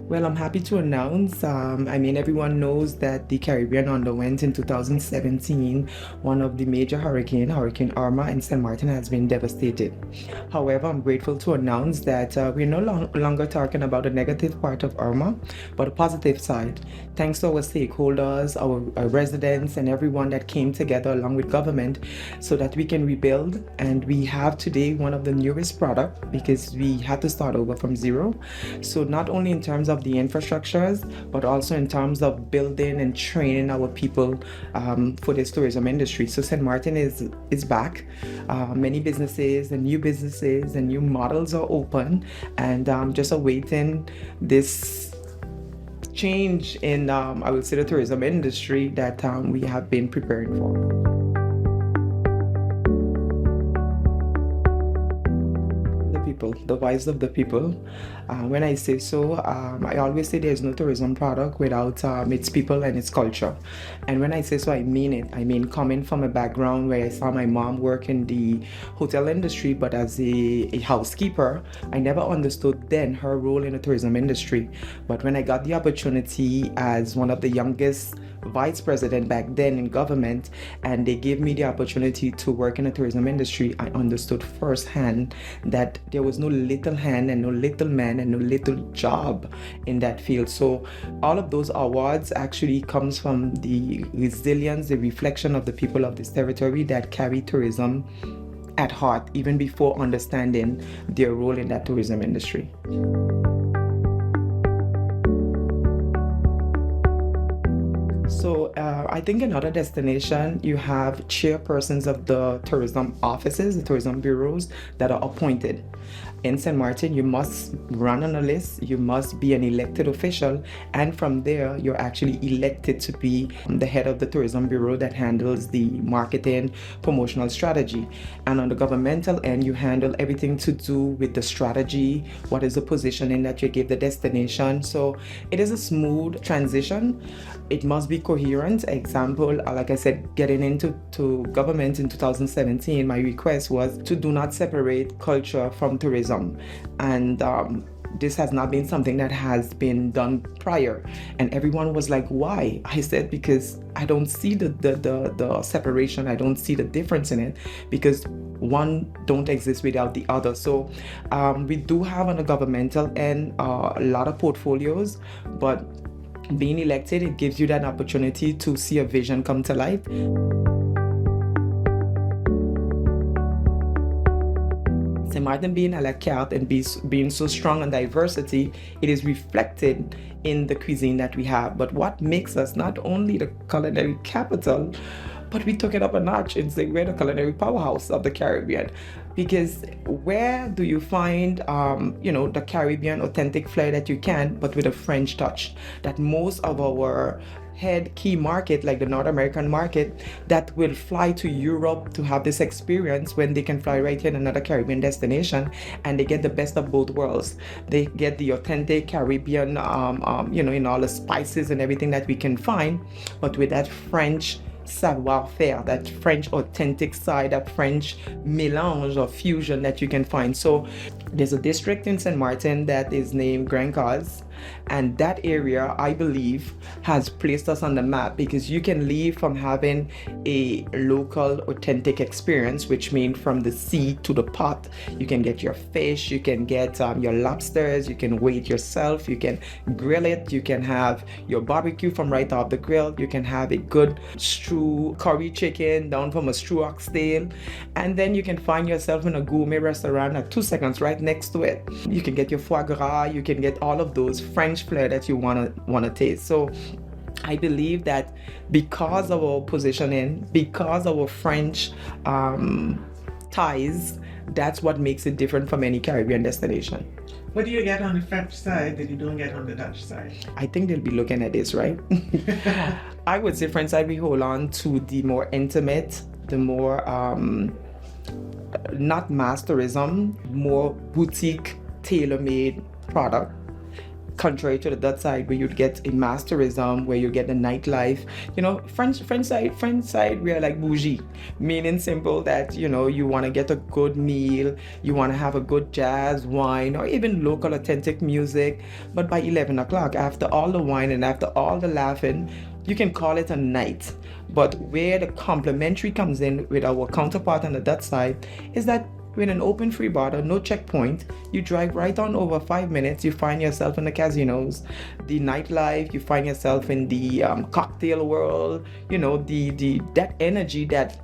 Well, I'm happy to announce, everyone knows that the Caribbean underwent in 2017 one of the major Hurricane Irma, and St. Martin has been devastated. However, I'm grateful to announce that we're no longer talking about the negative part of Irma, but a positive side. Thanks to our stakeholders, our residents, and everyone that came together along with government so that we can rebuild. And we have today one of the newest products because we had to start over from zero. So not only in terms of the infrastructures, but also in terms of building and training our people for this tourism industry. So St. Martin is back. Many businesses and new models are open, and just awaiting this change in, I would say, the tourism industry that we have been preparing for. The voice of the people. When I say so, I always say there's no tourism product without its people and its culture. And when I say so, I mean it. I mean, coming from a background where I saw my mom work in the hotel industry, but as a housekeeper, I never understood then her role in the tourism industry. But when I got the opportunity as one of the youngest vice president back then in government, and they gave me the opportunity to work in the tourism industry, I understood firsthand that there was no little hand and no little man and no little job in that field. So all of those awards actually comes from the resilience, the reflection of the people of this territory that carry tourism at heart even before understanding their role in that tourism industry. So I think in other destination, you have chairpersons of the tourism offices, the tourism bureaus that are appointed. In St. Martin, you must run on a list, you must be an elected official, and from there, you're actually elected to be the head of the tourism bureau that handles the marketing, promotional strategy. And on the governmental end, you handle everything to do with the strategy, what is the positioning that you give the destination. So it is a smooth transition. It must be coherent. Example, like I said, getting into government in 2017, my request was to do not separate culture from tourism. And this has not been something that has been done prior. And everyone was like, why? I said, because I don't see the separation. I don't see the difference in it, because one don't exist without the other. So we do have on the governmental end a lot of portfolios, but being elected, it gives you that opportunity to see a vision come to life. St. Martin being a la carte and being so strong on diversity, it is reflected in the cuisine that we have. But what makes us not only the culinary capital, but we took it up a notch and say we're the culinary powerhouse of the Caribbean. Because where do you find, the Caribbean authentic flair that you can, but with a French touch? That most of our head key market, like the North American market, that will fly to Europe to have this experience when they can fly right here in another Caribbean destination, and they get the best of both worlds. They get the authentic Caribbean, in all the spices and everything that we can find, but with that French savoir-faire, that French authentic side, that French mélange or fusion that you can find. So there's a district in St. Martin that is named Grand Cause, and that area, I believe, has placed us on the map, because you can leave from having a local authentic experience, which means from the sea to the pot. You can get your fish, you can get your lobsters, you can weigh it yourself, you can grill it, you can have your barbecue from right off the grill, you can have a good stew curry chicken down from a stew oxtail, and then you can find yourself in a gourmet restaurant at 2 seconds right next to it. You can get your foie gras, you can get all of those French flair that you wanna taste. So I believe that because of our positioning, because of our French ties, that's what makes it different from any Caribbean destination. What do you get on the French side that you don't get on the Dutch side? I think they'll be looking at this, right? I would say French side, we hold on to the more intimate, the more not mass tourism, more boutique, tailor-made product. contrary to the Dutch side where you'd get a mass tourism, where you get the nightlife. French side we are like bougie, meaning simple that you want to get a good meal, you want to have a good jazz, wine, or even local authentic music. But by 11 o'clock, after all the wine and after all the laughing, you can call it a night. But where the complementary comes in with our counterpart on the Dutch side is that with an open free border, no checkpoint, you drive right on over 5 minutes, you find yourself in the casinos, the nightlife, you find yourself in the cocktail world, that energy that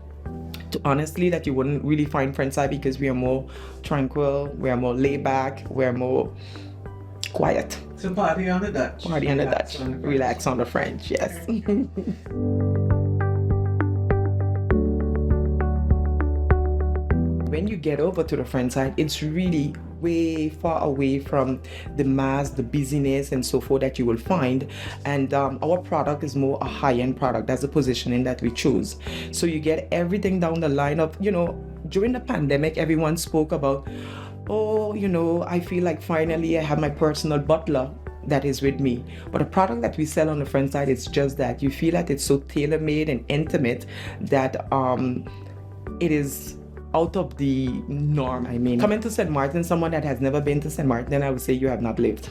honestly that you wouldn't really find French side, because we are more tranquil, we are more laid back, we're more quiet. So party on the Dutch. Party on the Dutch. Relax on the French, yes. When you get over to the French side, it's really way far away from the mass, the busyness, and so forth that you will find. And our product is more a high-end product. That's the positioning that we choose. So you get everything down the line of, during the pandemic, everyone spoke about, I feel like finally I have my personal butler that is with me. But the product that we sell on the French side, it's just that. You feel that it's so tailor-made and intimate that it is out of the norm. I mean, coming to St. Martin, someone that has never been to St. Martin, I would say you have not lived.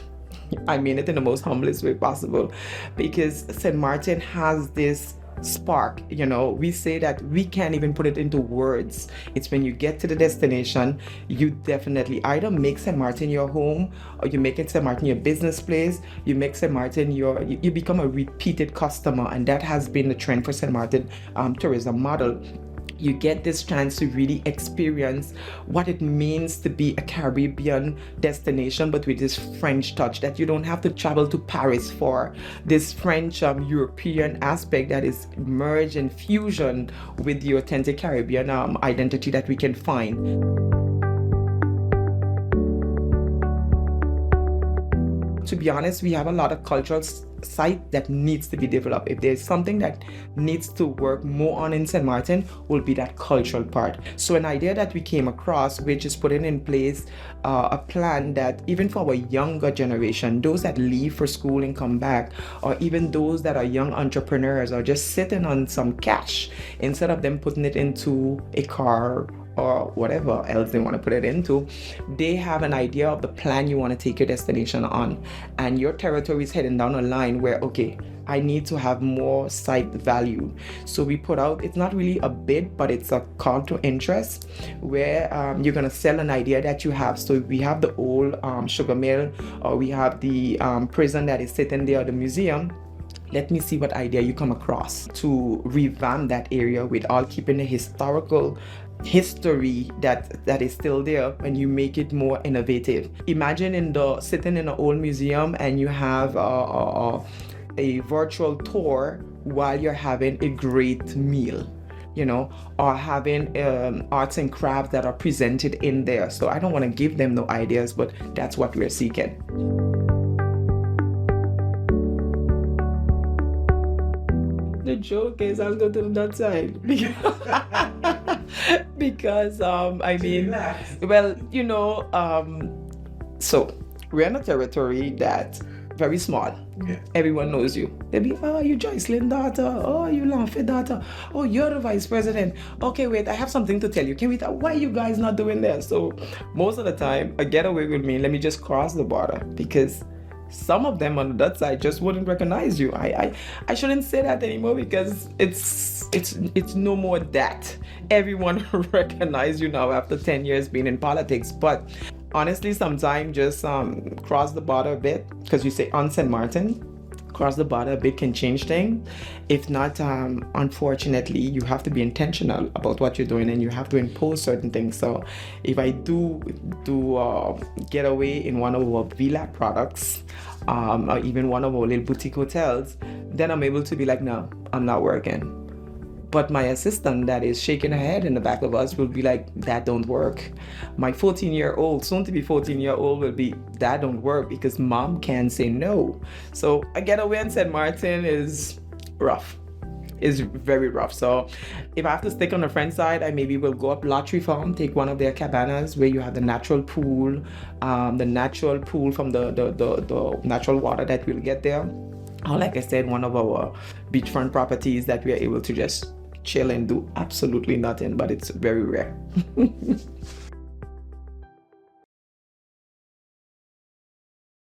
I mean it in the most humblest way possible, because St. Martin has this spark. We say that we can't even put it into words. It's when you get to the destination, you definitely either make St. Martin your home, or you make it St. Martin your business place. You make St. Martin you become a repeated customer, and that has been the trend for St. Martin tourism model. You get this chance to really experience what it means to be a Caribbean destination, but with this French touch, that you don't have to travel to Paris for. This French European aspect that is merged and fusioned with the authentic Caribbean identity that we can find. To be honest, we have a lot of cultural site that needs to be developed. If there's something that needs to work more on in St. Martin, will be that cultural part. So an idea that we came across, which is putting in place a plan that even for our younger generation, those that leave for school and come back, or even those that are young entrepreneurs or just sitting on some cash, instead of them putting it into a car or whatever else they want to put it into, they have an idea of the plan you want to take your destination on, and your territory is heading down a line where, okay, I need to have more site value. So we put out, it's not really a bid, but it's a call to interest, where you're going to sell an idea that you have. So we have the old sugar mill, or we have the prison that is sitting there, the museum. Let me see what idea you come across to revamp that area with all keeping the historical history that is still there, when you make it more innovative. Imagine sitting in an old museum and you have a virtual tour while you're having a great meal, or having arts and crafts that are presented in there. So I don't want to give them no ideas, but that's what we're seeking. The joke is I'll go to that side because I mean, well, so we're in a territory that's very small. Yeah. Everyone knows you. They'll be, oh, you Joycelyn daughter. Oh, you Lanfey daughter. Oh, you're the vice president. Okay, wait, I have something to tell you. Can we talk? Why are you guys not doing that? So most of the time, a getaway with me, let me just cross the border, because some of them on that side just wouldn't recognize you. I shouldn't say that anymore, because it's no more that. Everyone recognize you now after 10 years being in politics. But honestly, sometimes just cross the border a bit, because you say on St. Martin, cross the border a bit can change things. If not, unfortunately, you have to be intentional about what you're doing, and you have to impose certain things. So if I do get away in one of our villa products, or even one of our little boutique hotels, then I'm able to be like, no, I'm not working. But my assistant that is shaking her head in the back of us will be like, that don't work. My 14-year-old, soon to be 14-year-old, will be, that don't work, because mom can't say no. So a getaway in St. Martin is rough. is very rough. So if I have to stick on the French side, I maybe will go up Lottery Farm, take one of their cabanas where you have the natural pool from the natural water that we'll get there. Or like I said, one of our beachfront properties that we are able to just chill and do absolutely nothing, but it's very rare.